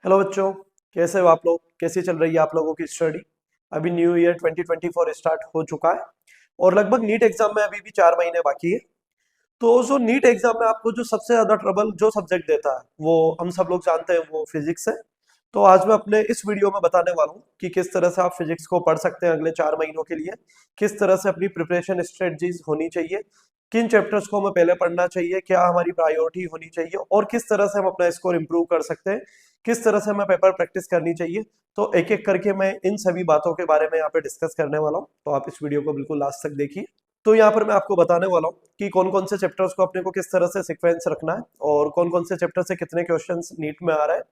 Hello बच्चों, कैसे हो आप लोग? कैसी चल रही है आप लोगों की स्टडी? अभी न्यू ईयर 2024 स्टार्ट हो चुका है और लगभग नीट एग्जाम में अभी भी 4 महीने बाकी है। तो जो नीट एग्जाम में आपको जो सबसे ज्यादा ट्रबल जो सब्जेक्ट देता है वो हम सब लोग जानते हैं, वो फिजिक्स है। तो आज मैं अपने इस वीडियो में बताने वाला हूँ कि किस तरह से आप फिजिक्स को पढ़ सकते हैं अगले 4 महीनों के लिए, किस तरह से अपनी प्रिपरेशन स्ट्रेटजीज होनी चाहिए, किन चैप्टर्स को हमें पहले पढ़ना चाहिए, क्या हमारी प्रायोरिटी होनी चाहिए और किस तरह से हम अपना स्कोर इंप्रूव कर सकते हैं, किस तरह से हमें पेपर प्रैक्टिस करनी चाहिए। तो एक एक करके मैं इन सभी बातों के बारे में यहाँ पे डिस्कस करने वाला हूँ, तो आप इस वीडियो को बिल्कुल लास्ट तक देखिए। तो यहाँ पर मैं आपको बताने वाला हूँ कि कौन कौन से चैप्टर्स को अपने को किस तरह से सीक्वेंस रखना है और कौन कौन से चैप्टर से कितने क्वेश्चंस नीट में आ रहा है।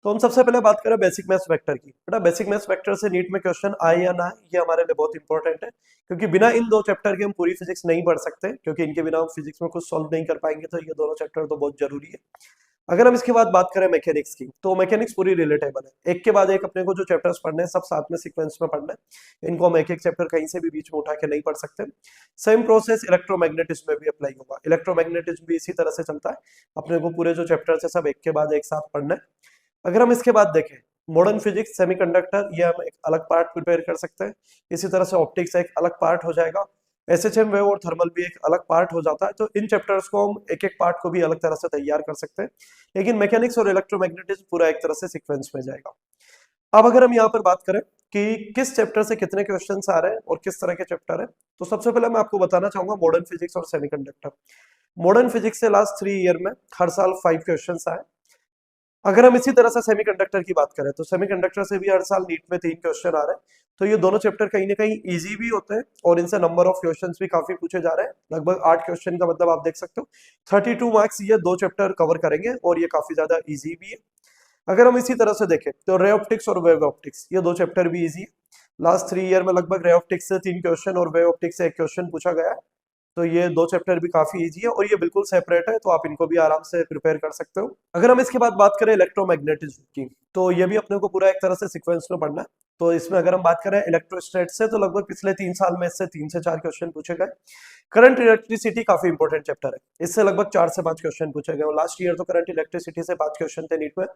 तो हम सबसे पहले बात करें बेसिक मैथ्स वेक्टर की। बेटा बेसिक मैथ्स वेक्टर से नीट में क्वेश्चन आए या ना आए, ये हमारे लिए बहुत इंपॉर्टेंट है, क्योंकि बिना इन दो चैप्टर के हम पूरी फिजिक्स नहीं पढ़ सकते, क्योंकि इनके बिना हम फिजिक्स में कुछ सॉल्व नहीं कर पाएंगे। तो ये दोनों चैप्टर तो बहुत जरूरी है। अगर हम इसके बाद बात करें मैकेनिक्स की, तो मैकेनिक्स पूरी रिलेटेबल है, एक के बाद एक अपने को जो चैप्टर्स पढ़ने हैं सब साथ में सीक्वेंस में पढ़ना है। इनको हम एक एक चैप्टर कहीं से भी बीच में उठा के नहीं पढ़ सकते। सेम प्रोसेस इलेक्ट्रोमैग्नेटिज्म में भी अप्लाई होगा। इलेक्ट्रोमैग्नेटिज्म भी इसी तरह से चलता है, अपने को पूरे जो चैप्टर्स है सब एक के बाद एक साथ पढ़ना है। अगर हम इसके बाद देखें मॉडर्न फिजिक्स, सेमीकंडक्टर, ये हम एक अलग पार्ट प्रिपेयर कर सकते हैं। इसी तरह से ऑप्टिक्स एक अलग पार्ट हो जाएगा। एसएचएम वेव और थर्मल भी एक अलग पार्ट हो जाता है। तो इन चैप्टर्स को हम एक एक पार्ट को भी अलग तरह से तैयार कर सकते हैं, लेकिन मैकेनिक्स और इलेक्ट्रोमैग्नेटिज्म पूरा एक तरह से सीक्वेंस में जाएगा। अब अगर हम यहाँ पर बात करें कि किस चैप्टर से कितने क्वेश्चंस आ रहे हैं और किस तरह के चैप्टर है, तो सबसे पहले मैं आपको बताना चाहूंगा मॉडर्न फिजिक्स और सेमीकंडक्टर। मॉडर्न फिजिक्स से लास्ट 3 ईयर में हर साल 5 क्वेश्चंस आए। अगर हम इसी तरह से सेमीकंडक्टर की बात करें, तो सेमीकंडक्टर से भी हर साल नीट में 3 क्वेश्चन आ रहे हैं। तो ये दोनों चैप्टर कहीं ना कहीं इजी भी होते हैं और इनसे नंबर ऑफ क्वेश्चंस भी काफी पूछे जा रहे हैं। लगभग 8 क्वेश्चन का मतलब आप देख सकते हो 32 मार्क्स ये दो चैप्टर कवर करेंगे और ये काफी ज्यादा इजी भी है। अगर हम इसी तरह से देखें तो रे ऑप्टिक्स और वेव ऑप्टिक्स, ये दो चैप्टर भी इजी है। लास्ट 3 ईयर में लगभग रे ऑप्टिक्स से 3 क्वेश्चन और वेव ऑप्टिक्स से 1 क्वेश्चन पूछा गया है। तो ये दो चैप्टर भी काफी इजी है और ये बिल्कुल सेपरेट है, तो आप इनको भी आराम से प्रिपेयर कर सकते हो। अगर हम इसके बाद बात करें इलेक्ट्रोमैग्नेटिज्म की, तो ये भी अपने को पूरा एक तरह से सीक्वेंस में पढ़ना है। तो इसमें अगर हम बात करें इलेक्ट्रोस्टैट से, तो लगभग पिछले 3 साल में इससे 3 से 4 क्वेश्चन पूछे गए। करंट इलेक्ट्रिसिटी काफी इंपॉर्टेंट चैप्टर है, इससे लगभग 4 से 5 क्वेश्चन पूछे गए। लास्ट ईयर तो करंट इलेक्ट्रिसिटी से 5 क्वेश्चन थे नीट में,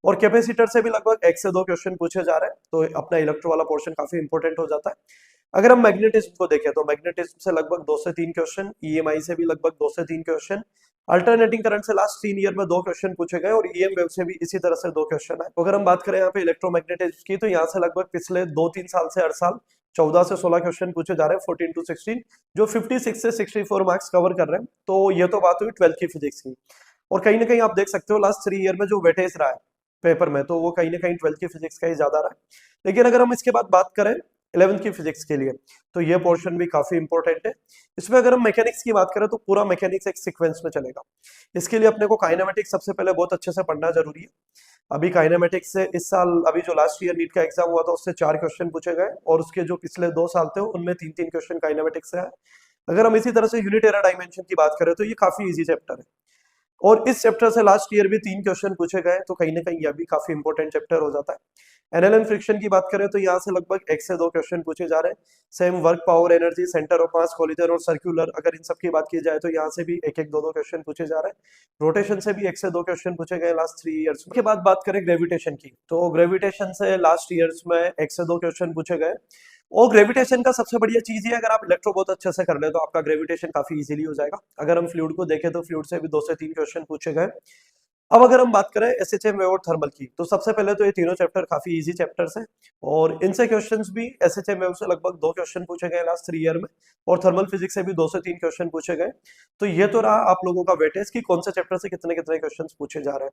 और कैपेसिटर से भी लगभग 1 से 2 क्वेश्चन पूछे जा रहे हैं। तो अपना इलेक्ट्रो वाला पोर्शन काफी इंपॉर्टेंट हो जाता है। अगर हम मैग्नेटिज्म को देखें, तो मैग्नेटिज्म से लगभग 2 से 3 क्वेश्चन, ईएमआई से भी लगभग 2 से 3 क्वेश्चन, अल्टरनेटिंग करंट से लास्ट 3 ईयर में 2 क्वेश्चन पूछे गए, और ईएम वेव से भी इसी तरह से 2 क्वेश्चन है। तो अगर हम बात करें यहाँ पे इलेक्ट्रोमैग्नेटिज्म की, तो यहाँ से लगभग पिछले 2-3 साल से हर साल 14 से 16 क्वेश्चन पूछे जा रहे हैं, 14 to 16, जो 56 से 64 मार्क्स कवर कर रहे हैं। तो ये तो बात हुई 12th की फिजिक्स की। और कहीं ना कहीं आप देख सकते हो लास्ट 3 ईयर में जो वेटेज रहा है पेपर में, तो वो कहीं ना कहीं 12th की फिजिक्स का ही ज्यादा रहा है। लेकिन अगर हम इसके बाद बात करें 11th की फिजिक्स के लिए, तो ये पोर्शन भी काफी इंपॉर्टेंट है। इसमें अगर हम मैकेनिक्स की बात करें, तो पूरा मैकेनिक्स एक सीक्वेंस में चलेगा। इसके लिए अपने को काइनेमेटिक्स सबसे पहले बहुत अच्छे से पढ़ना जरूरी है। अभी काइनेमेटिक्स से इस साल, अभी जो लास्ट ईयर नीट का एग्जाम हुआ था, उससे 4 क्वेश्चन पूछे गए, और उसके जो पिछले 2 साल थे उनमें 3-3 क्वेश्चन काइनेमेटिक्स से आए। अगर हम इसी तरह से यूनिट एरा डायमेंशन की बात करें, तो ये काफी इजी चैप्टर है, और इस चैप्टर से लास्ट ईयर भी 3 क्वेश्चन पूछे गए। तो कहीं ना कहीं यह भी काफी इंपॉर्टेंट चैप्टर हो जाता है। एनएलएम फ्रिक्शन की बात करें, तो यहाँ से लगभग 1 से 2 क्वेश्चन पूछे जा रहे हैं। Same work, power, energy, centre of mass, collision और सर्कुलर, अगर इन सब की बात की जाए, तो यहाँ से भी 1-1, 2-2 क्वेश्चन पूछे जा रहे हैं। रोटेशन से भी 1 से 2 क्वेश्चन पूछे गए लास्ट 3 ईयर्स के बाद बात करें ग्रेविटेशन की, तो ग्रेविटेशन से लास्ट ईयर्स में 1 से 2 क्वेश्चन पूछे गए। और ग्रेविटेशन का सबसे बढ़िया चीज है, अगर आप इलेक्ट्रो बहुत अच्छे से कर ले, तो आपका ग्रेविटेशन काफी इजीली हो जाएगा। अगर हम फ्लूइड को देखें, तो फ्लूइड से भी 2 से 3 क्वेश्चन पूछे गए। अब अगर हम बात करें एसएचएम वेव और थर्मल की, तो सबसे पहले तो ये तीनों चैप्टर काफी इजी चैप्टर्स हैं, और इनसे क्वेश्चंस भी एसएचएम वेव से लगभग 2 क्वेश्चन पूछे गए लास्ट 3 ईयर में, और थर्मल फिजिक्स से भी 2 से 3 क्वेश्चन पूछे गए। तो ये तो रहा आप लोगों का वेटेज कि कौन से चैप्टर से कितने कितने क्वेश्चन पूछे जा रहे हैं।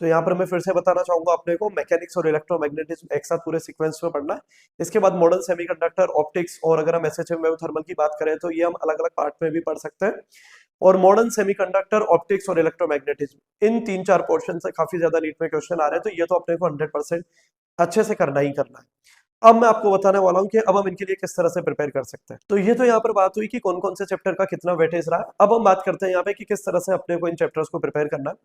तो यहाँ पर मैं फिर से बताना चाहूंगा अपने को, मैकेनिक्स और इलेक्ट्रोमैग्नेटिज्म एक साथ पूरे सीक्वेंस में पढ़ना है। इसके बाद मॉडर्न सेमीकंडक्टर, ऑप्टिक्स, और अगर हम एसएचएम वेव थर्मल की बात करें, तो ये हम अलग अलग पार्ट में भी पढ़ सकते हैं। और मॉडर्न सेमीकंडक्टर, ऑप्टिक्स और इलेक्ट्रोमैग्नेटिज्म, इन 3-4 पोर्शन से काफी ज्यादा नीट में क्वेश्चन आ रहे हैं। तो ये तो अपने को 100% अच्छे से करना ही करना है। अब मैं आपको बताने वाला हूँ कि अब हम इनके लिए किस तरह से प्रिपेयर कर सकते हैं। तो ये तो यहाँ पर बात हुई कि कौन कौन से चैप्टर का कितना वेटेज रहा है। अब हम बात करते हैं यहाँ पे कि किस तरह से अपने को इन चैप्टर्स को प्रिपेयर करना है।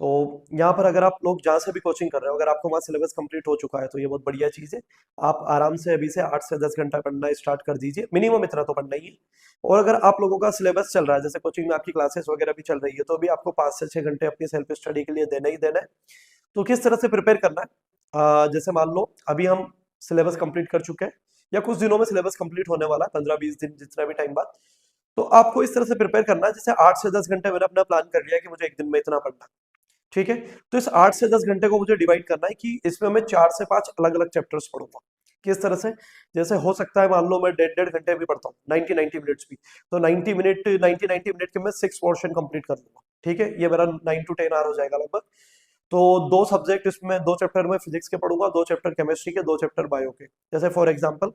तो यहाँ पर अगर आप लोग जहाँ से भी कोचिंग कर रहे हो, अगर आपको वहाँ सिलेबस कंप्लीट हो चुका है, तो ये बहुत बढ़िया चीज़ है। आप आराम से अभी से 8 से 10 घंटा पढ़ना स्टार्ट कर दीजिए, मिनिमम इतना तो पढ़ना ही है। और अगर आप लोगों का सिलेबस चल रहा है, जैसे कोचिंग में आपकी क्लासेस वगैरह भी चल रही है, तो भी आपको 5 से 6 घंटे अपनी सेल्फ स्टडी के लिए देना ही देना है। तो किस तरह से प्रिपेयर करना है, जैसे मान लो अभी हम सिलेबस कंप्लीट कर चुके हैं या कुछ दिनों में सिलेबस कंप्लीट होने वाला है, 15-20 दिन जितना भी टाइम बाद। तो आपको इस तरह से प्रिपेयर करना है, जैसे 8 से 10 घंटे मैंने अपना प्लान कर लिया कि मुझे एक दिन में इतना पढ़ना है, ठीक है। तो इस 8 से 10 घंटे को मुझे डिवाइड करना है कि इसमें मैं 4 से 5 अलग अलग चैप्टर्स पढ़ूंगा। किस तरह से, जैसे हो सकता है मान लो मैं 1.5 घंटे भी पढ़ता हूँ, 90-90 मिनट्स भी, तो 90 मिनट के मैं 6 पोर्शन कंप्लीट कर लूंगा, ठीक है। ये मेरा 9 to 10 आवर हो जाएगा लगभग। तो 2 सब्जेक्ट इसमें, 2 चैप्टर में फिजिक्स के पढ़ूंगा, 2 चैप्टर केमिस्ट्री के, 2 चैप्टर बायो के। जैसे फॉर एग्जांपल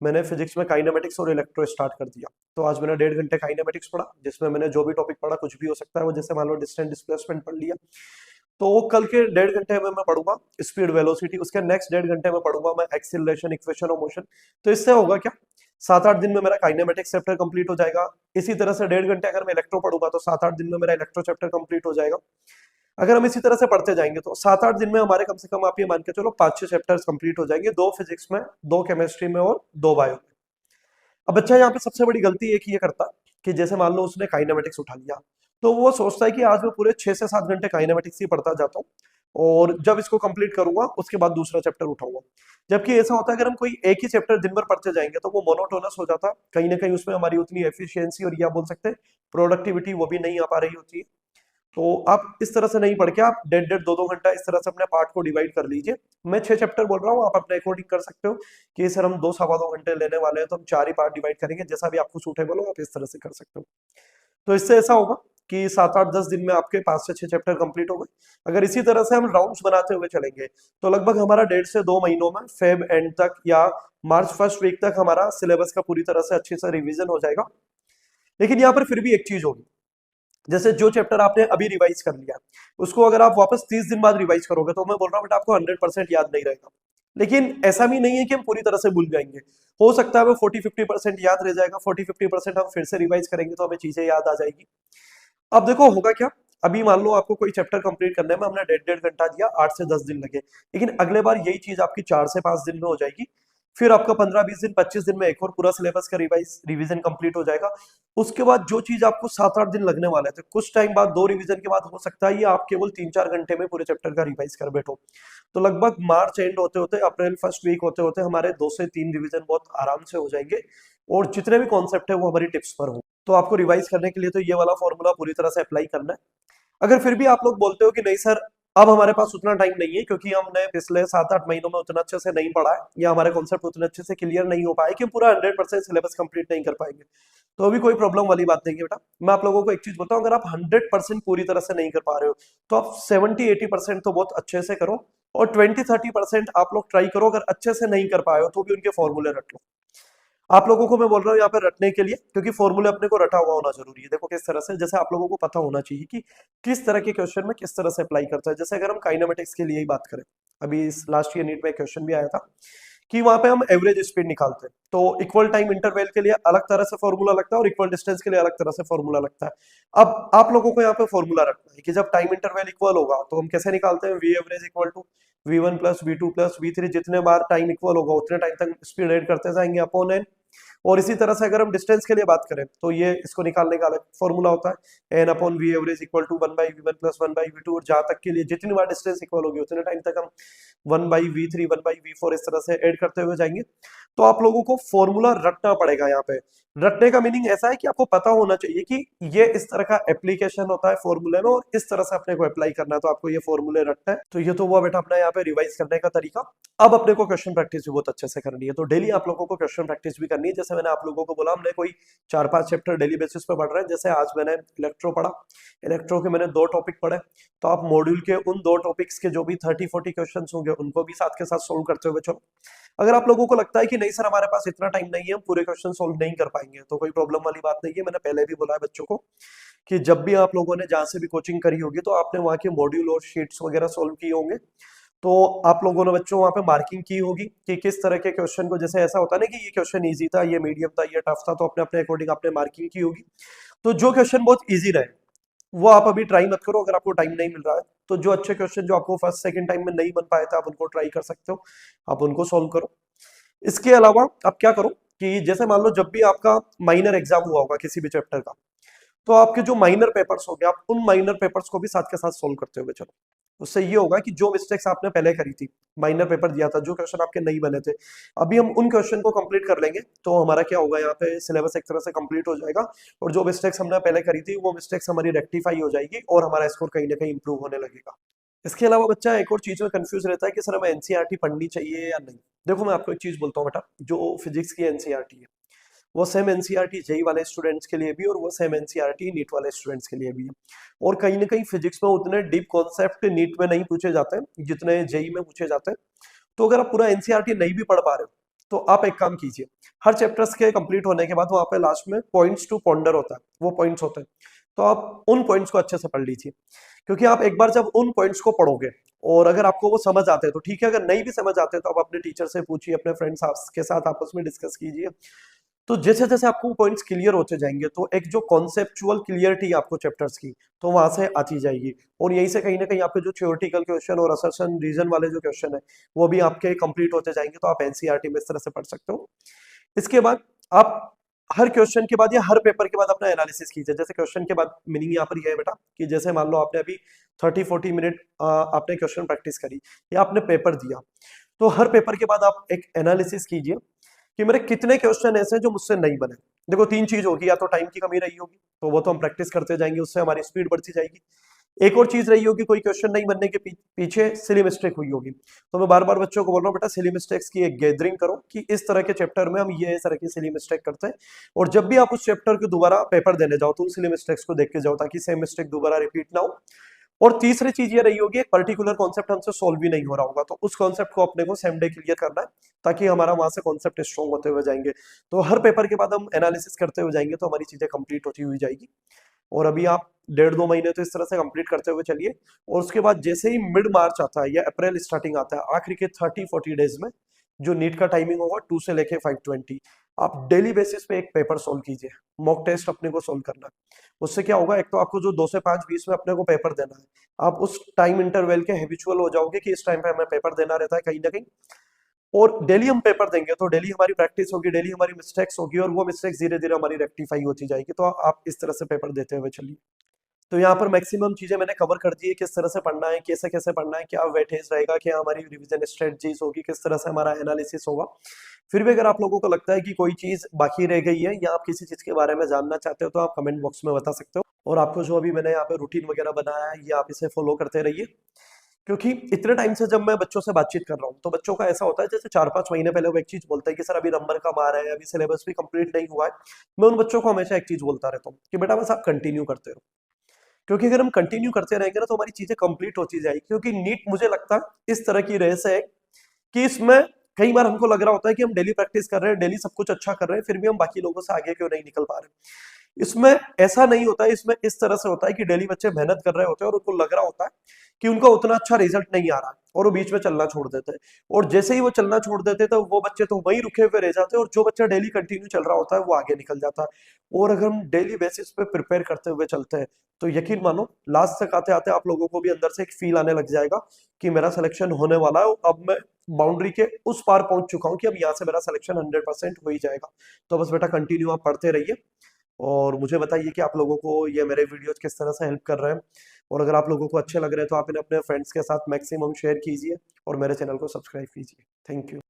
मैंने फिजिक्स में काइनेमेटिक्स और इलेक्ट्रो स्टार्ट कर दिया, तो आज मैंने 1.5 घंटे काइनेमेटिक्स पढ़ा, जिसमें मैंने जो भी टॉपिक पढ़ा, कुछ भी हो सकता है वो, जैसे मान लो डिस्टेंस डिस्प्लेसमेंट पढ़ लिया, तो वो कल के 1.5 घंटे में मैं पढ़ूंगा स्पीड वेलोसिटी, उसके नेक्स्ट 1.5 घंटे में पढ़ूंगा मैं एक्सीलरेशन, इक्वेशन ऑफ मोशन। तो इससे होगा क्या, 7-8 दिन में मेरा काइनेमेटिक्स चैप्टर कंप्लीट हो जाएगा। इसी तरह से 1.5 घंटे अगर मैं इलेक्ट्रो पढ़ूंगा तो 7-8 दिन में मेरा इलेक्ट्रो चैप्टर कंप्लीट हो जाएगा। अगर हम इसी तरह से पढ़ते जाएंगे तो 7-8 दिन में हमारे कम से कम आप ये मान के चलो 5-6 चैप्टर्स कंप्लीट हो जाएंगे, 2 फिजिक्स में, 2 केमिस्ट्री में और 2 बायो में। अब बच्चा यहाँ पे सबसे बड़ी गलती एक ये करता कि जैसे मान लो उसने काइनेमेटिक्स उठा लिया, तो वो सोचता है कि आज मैं पूरे 6 से 7 घंटे काइनेमेटिक्स ही पढ़ता जाता हूँ और जब इसको कंप्लीट करूंगा उसके बाद दूसरा चैप्टर उठाऊंगा। जबकि ऐसा होता है अगर हम कोई एक ही चैप्टर दिन भर पढ़ते जाएंगे तो वो मोनोटोनस हो जाता, कहीं ना कहीं उसमें हमारी उतनी एफिशिएंसी और या बोल सकते हैं प्रोडक्टिविटी वो भी नहीं आ पा रही होती है। तो आप इस तरह से नहीं पढ़ के आप 1.5-2 घंटा इस तरह से अपने पार्ट को डिवाइड कर लीजिए। मैं 6 चैप्टर बोल रहा हूँ, आप अपने अकॉर्डिंग कर सकते हो कि सर हम 2 सवा 2 घंटे लेने वाले हैं तो हम 4 ही पार्ट डिवाइड करेंगे, जैसा भी आपको सूटेबल हो आप इस तरह से कर सकते हो। तो इससे ऐसा होगा कि 7-8-10 दिन में आपके 5 से 6 चैप्टर कंप्लीट हो गए। अगर इसी तरह से हम राउंड्स बनाते हुए चलेंगे तो लगभग हमारा 1.5 से 2 महीनों में फेब एंड तक या मार्च फर्स्ट वीक तक हमारा सिलेबस का पूरी तरह से अच्छे से रिवीजन हो जाएगा। लेकिन यहाँ पर फिर भी एक चीज होगी, जैसे जो चैप्टर आपने अभी रिवाइज कर लिया उसको अगर आप वापस 30 दिन बाद रिवाइज करोगे तो मैं बोल रहा हूँ बेटा आपको 100% याद नहीं रहेगा। लेकिन ऐसा भी नहीं है कि हम पूरी तरह से भूल जाएंगे, हो सकता है हमें 40-50% याद रह जाएगा, 40-50% हम फिर से रिवाइज करेंगे तो हमें चीजें याद आ जाएगी। अब देखो होगा क्या, अभी मान लो आपको कोई चैप्टर कंप्लीट करने में हमने 1.5-1.5 घंटा दिया, 8 से 10 दिन लगे, लेकिन अगले बार यही चीज आपकी 4 से 5 दिन में हो जाएगी। फिर आपका 15-20 दिन 25 दिन में एक और पूरा सिलेबस का रिवीजन कंप्लीट हो जाएगा। उसके बाद जो चीज आपको 7-8 दिन लगने वाले थे, कुछ टाइम बाद 2 रिवीजन के बाद हो सकता है ये आप केवल 3-4 घंटे में पूरे चैप्टर का रिवाइज कर बैठो। तो लगभग मार्च एंड होते होते, अप्रैल फर्स्ट वीक होते होते हमारे 2 से 3 रिवीजन बहुत आराम से हो जाएंगे और जितने भी कॉन्सेप्ट है वो हमारी टिप्स पर हो। तो आपको रिवाइज करने के लिए तो ये वाला फॉर्मूला पूरी तरह से अप्लाई करना है। अगर फिर भी आप लोग बोलते हो कि नहीं सर अब हमारे पास उतना टाइम नहीं है क्योंकि हमने पिछले 7-8 महीनों में उतना अच्छे से नहीं पढ़ा है या हमारे कॉन्सेप्ट उतने अच्छे से क्लियर नहीं हो पाए कि हम पूरा 100% सिलेबस कंप्लीट नहीं कर पाएंगे, तो अभी कोई प्रॉब्लम वाली बात नहीं है बेटा। मैं आप लोगों को एक चीज बोलता हूँ, अगर आप 100% पूरी तरह से नहीं कर पा रहे हो तो आप 70-80% तो बहुत अच्छे से करो और 20-30% आप लोग ट्राई करो, अगर अच्छे से नहीं कर पाए हो तो भी उनके फॉर्मूले रट लो। आप लोगों को मैं बोल रहा हूँ यहाँ पे रटने के लिए, क्योंकि फॉर्मूले अपने को रटा हुआ होना जरूरी है। देखो किस तरह से, जैसे आप लोगों को पता होना चाहिए कि किस तरह के क्वेश्चन में किस तरह से अप्लाई करता है। जैसे अगर हम काइनेमेटिक्स के लिए ही बात करें, अभी इस लास्ट ईयर नीट में क्वेश्चन भी आया था कि वहां पे हम एवरेज स्पीड निकालते हैं, तो इक्वल टाइम इंटरवल के लिए अलग तरह से फॉर्मूला लगता है और इक्वल डिस्टेंस के लिए अलग तरह से फॉर्मूला लगता है। अब आप लोगों को यहाँ पे फॉर्मूला रखना है कि जब टाइम इंटरवल इक्वल होगा तो हम कैसे निकालते हैं, V average equal to V1 plus V2 plus V3, जितने बार टाइम इक्वल होगा उतने टाइम तक स्पीड ऐड करते जाएंगे अपॉन n। और इसी तरह से अगर हम डिस्टेंस के लिए बात करें तो ये इसको निकालने का अलग फॉर्मूला होता है, N upon V average equal to 1/v1 plus 1/v2, और जहां तक के लिए जितनी बार डिस्टेंस इक्वल होगी उतने टाइम तक हम 1/v3 1/v4 इस तरह से ऐड करते हुए जाएंगे। तो आप लोगों को फॉर्मूला रटना पड़ेगा। यहाँ पे रटने का मीनिंग ऐसा है कि आपको पता होना चाहिए कि ये इस तरह का एप्लीकेशन होता है फॉर्मूले में और इस तरह से अपने को अप्लाई करना है, तो आपको ये फॉर्मूले रटना है। तो ये तो हुआ बेटा अपना यहाँ पे रिवाइज करने का तरीका। अब अपने को क्वेश्चन प्रैक्टिस भी बहुत अच्छे से करनी है, तो डेली आप लोगों को क्वेश्चन प्रैक्टिस भी करनी है। जैसे मैंने आप लोगों को बोला हमने कोई 4-5 चैप्टर डेली बेसिस पे पढ़ रहे हैं, जैसे आज मैंने इलेक्ट्रो पढ़ा, इलेक्ट्रो के मैंने 2 टॉपिक पढ़े, तो आप मॉड्यूल के उन 2 टॉपिक्स के जो भी 30-40 क्वेश्चन होंगे उनको भी साथ के साथ सोल्व करते हुए चलो। अगर आप लोगों को लगता है कि नहीं सर हमारे पास इतना टाइम नहीं है हम पूरे क्वेश्चन सोल्व नहीं कर पाएंगे, तो कोई प्रॉब्लम वाली बात नहीं है। मैंने पहले भी बोला है बच्चों को कि जब भी आप लोगों ने जहां से भी कोचिंग करी होगी तो आपने वहां के मॉड्यूल और शीट्स वगैरह सोल्व किए होंगे, तो आप लोगों ने बच्चों वहां पे मार्किंग की होगी कि किस तरह के क्वेश्चन को, जैसे ऐसा होता है ना कि ये क्वेश्चन इजी था, ये मीडियम था, ये टफ था, तो अपने अपने अकॉर्डिंग आपने मार्किंग की होगी। तो जो क्वेश्चन बहुत इजी रहे वो आप अभी ट्राई मत करो, अगर आपको टाइम नहीं मिल रहा है तो जो अच्छे क्वेश्चन जो आपको फर्स्ट सेकंड टाइम में नहीं बन पाए थे आप उनको ट्राई कर सकते हो, आप उनको सोल्व करो। इसके अलावा आप क्या करो कि जैसे मान लो जब भी आपका माइनर एग्जाम हुआ होगा किसी भी चैप्टर का, तो आपके जो माइनर पेपर्स हो गए आप उन माइनर पेपर्स को भी साथ के साथ सोल्व करते हुए चलो। उससे ये होगा कि जो मिस्टेक्स आपने पहले करी थी, माइनर पेपर दिया था, जो क्वेश्चन आपके नहीं बने थे, अभी हम उन क्वेश्चन को कंप्लीट कर लेंगे तो हमारा क्या होगा, यहाँ पे सिलेबस एक तरह से कंप्लीट हो जाएगा और जो मिस्टेक्स हमने पहले करी थी वो मिस्टेक्स हमारी रेक्टिफाई हो जाएगी और हमारा स्कोर कहीं ना कहीं इंप्रूव होने लगेगा। इसके अलावा बच्चा एक और चीज में कंफ्यूज रहता है कि सर हमें एनसीईआरटी पढ़नी चाहिए या नहीं। देखो मैं आपको एक चीज बोलता हूँ बेटा, जो फिजिक्स की एनसीईआरटी है वो सेम एनसीईआरटी जेई वाले स्टूडेंट्स के लिए भी और वो सेम एनसीईआरटी नीट वाले स्टूडेंट्स के लिए भी है। और कहीं ना कहीं फिजिक्स में उतने डीप कॉन्सेप्ट नीट में नहीं पूछे जाते हैं जितने जेई में पूछे जाते हैं। तो अगर आप पूरा एनसीईआरटी नहीं भी पढ़ पा रहे हो तो आप एक काम कीजिए, हर चैप्टर्स के कंप्लीट होने के बाद वहां पे लास्ट में पॉइंट्स टू पॉन्डर होता है, वो पॉइंट्स होते हैं, तो आप उन पॉइंट्स को अच्छे से पढ़ लीजिए। क्योंकि आप एक बार जब उन पॉइंट्स को पढ़ोगे और अगर आपको वो समझ आते हैं तो ठीक है, अगर नहीं भी समझ आते तो आप अपने टीचर से पूछिए, अपने फ्रेंड्स के साथ आपस में डिस्कस कीजिए। तो जैसे जैसे आपको पॉइंट्स क्लियर होते जाएंगे तो एक जो कॉन्सेप्चुअल क्लियरिटी आपको चैप्टर्स की तो वहां से आती जाएगी और यहीं से कहीं ना कहीं आपके जो थ्योरेटिकल क्वेश्चन और असर्शन रीजन वाले जो क्वेश्चन है वो भी आपके कंप्लीट होते जाएंगे, तो आप एनसीईआरटी में इस तरह से पढ़ सकते हो। इसके बाद आप हर क्वेश्चन के बाद या हर पेपर के बाद अपना एनालिसिस कीजिए। जैसे क्वेश्चन के बाद मीनिंग यहाँ पर यह है बेटा कि जैसे मान लो आपने अभी 30-40 मिनट आपने क्वेश्चन प्रैक्टिस करी या आपने पेपर दिया, तो हर पेपर के बाद आप एक एनालिसिस कीजिए कि मेरे कितने क्वेश्चन ऐसे हैं जो मुझसे नहीं बने। देखो तीन चीज होगी, या तो टाइम की कमी रही होगी तो वो तो हम प्रैक्टिस करते जाएंगे, उससे हमारी स्पीड बढ़ती जाएगी। एक और चीज रही होगी, कोई क्वेश्चन नहीं बनने के पीछे सिली मिस्टेक हुई होगी। तो मैं बार बार बच्चों को बोल रहा हूँ बेटा सिली मिस्टेक्स की एक गैदरिंग करो कि इस तरह के चैप्टर में हम ये इस तरह की सिली मिस्टेक करते हैं, और जब भी आप उस चैप्टर के दोबारा पेपर देने जाओ तो उन सिली मिस्टेक्स को देख के जाओ ताकि सेम मिस्टेक दोबारा रिपीट ना हो। और तीसरी चीज ये रही होगी, एक पर्टिकुलर कॉन्सेप्ट हमसे सॉल्व भी नहीं हो रहा होगा तो उस कॉन्सेप्ट को अपने को सेम डे क्लियर करना है ताकि हमारा वहां से कॉन्सेप्ट स्ट्रॉन्ग होते हुए जाएंगे। तो हर पेपर के बाद हम एनालिसिस करते हुए जाएंगे तो हमारी चीजें कंप्लीट होती हुई जाएगी। और अभी आप 1.5-2 महीने तो इस तरह से कंप्लीट करते हुए चलिए, और उसके बाद जैसे ही मिड मार्च आता है या अप्रैल स्टार्टिंग आता है, आखिरी के 30-40 डेज में जो नीट का टाइमिंग होगा 2 से लेके 520, आप डेली बेसिस पे एक पेपर सोल्व कीजिए। मॉक टेस्ट अपने को सोल्व करना है। उससे क्या होगा, एक तो आपको जो 2 से 5 बीच में अपने को पेपर देना है, आप उस टाइम इंटरवल के हैबिचुअल हो जाओगे कि इस टाइम पे हमें पेपर देना रहता है कहीं ना कहीं। और डेली हम पेपर देंगे तो डेली हमारी प्रैक्टिस होगी, डेली हमारी मिस्टेक्स होगी और वो मिस्टेक्स धीरे धीरे हमारी रेक्टिफाई होती जाएगी। तो आप इस तरह से पेपर देते हुए चलिए। तो यहाँ पर मैक्सिमम चीजें मैंने कवर कर दी है, किस तरह से पढ़ना है, कैसे कैसे पढ़ना है, क्या वेटेज रहेगा, क्या हमारी रिवीजन स्ट्रेटजीज होगी, किस तरह से हमारा एनालिसिस होगा। फिर भी अगर आप लोगों को लगता है कि कोई चीज बाकी रह गई है या आप किसी चीज के बारे में जानना चाहते हो तो आप कमेंट बॉक्स में बता सकते हो। और आपको जो अभी मैंने यहाँ पे रूटीन वगैरह बनाया है ये आप इसे फॉलो करते रहिए। क्योंकि इतने टाइम से जब मैं बच्चों से बातचीत कर रहा हूँ तो बच्चों का ऐसा होता है जैसे 4-5 महीने पहले वो एक चीज बोलता है कि सर अभी नंबर कम आ रहे हैं, अभी सिलेबस भी कंप्लीट नहीं हुआ है। मैं उन बच्चों को हमेशा एक चीज बोलता रहता हूँ कि बेटा बस आप कंटिन्यू करते रहो, क्योंकि अगर हम कंटिन्यू करते रहेंगे ना तो हमारी चीजें कंप्लीट होती जाएगी। क्योंकि नीट मुझे लगता है इस तरह की रेस है कि इसमें कई बार हमको लग रहा होता है कि हम डेली प्रैक्टिस कर रहे हैं, डेली सब कुछ अच्छा कर रहे हैं, फिर भी हम बाकी लोगों से आगे क्यों नहीं निकल पा रहे। इसमें ऐसा नहीं होता है, इसमें इस तरह से होता है कि डेली बच्चे मेहनत कर रहे होते हैं और उनको लग रहा होता है कि उनका उतना अच्छा रिजल्ट नहीं आ रहा और वो बीच में चलना छोड़ देते हैं। और जैसे ही वो चलना छोड़ देते तो वो बच्चे तो वहीं रुके हुए रह जाते हैं और जो बच्चा डेली कंटिन्यू चल रहा होता है वो आगे निकल जाता है। और अगर हम डेली बेसिस पे प्रिपेयर करते हुए चलते हैं तो यकीन मानो लास्ट तक आते आते आप लोगों को भी अंदर से एक फील आने लग जाएगा कि मेरा सिलेक्शन होने वाला है, अब मैं बाउंड्री के उस पार पहुंच चुका हूं कि अब यहाँ से मेरा सिलेक्शन 100% हो ही जाएगा। तो बस बेटा कंटिन्यू आप पढ़ते रहिए और मुझे बताइए कि आप लोगों को ये मेरे वीडियोस किस तरह से हेल्प कर रहे हैं। और अगर आप लोगों को अच्छे लग रहे हैं तो आप इन्हें अपने फ्रेंड्स के साथ मैक्सिमम शेयर कीजिए और मेरे चैनल को सब्सक्राइब कीजिए। Thank you.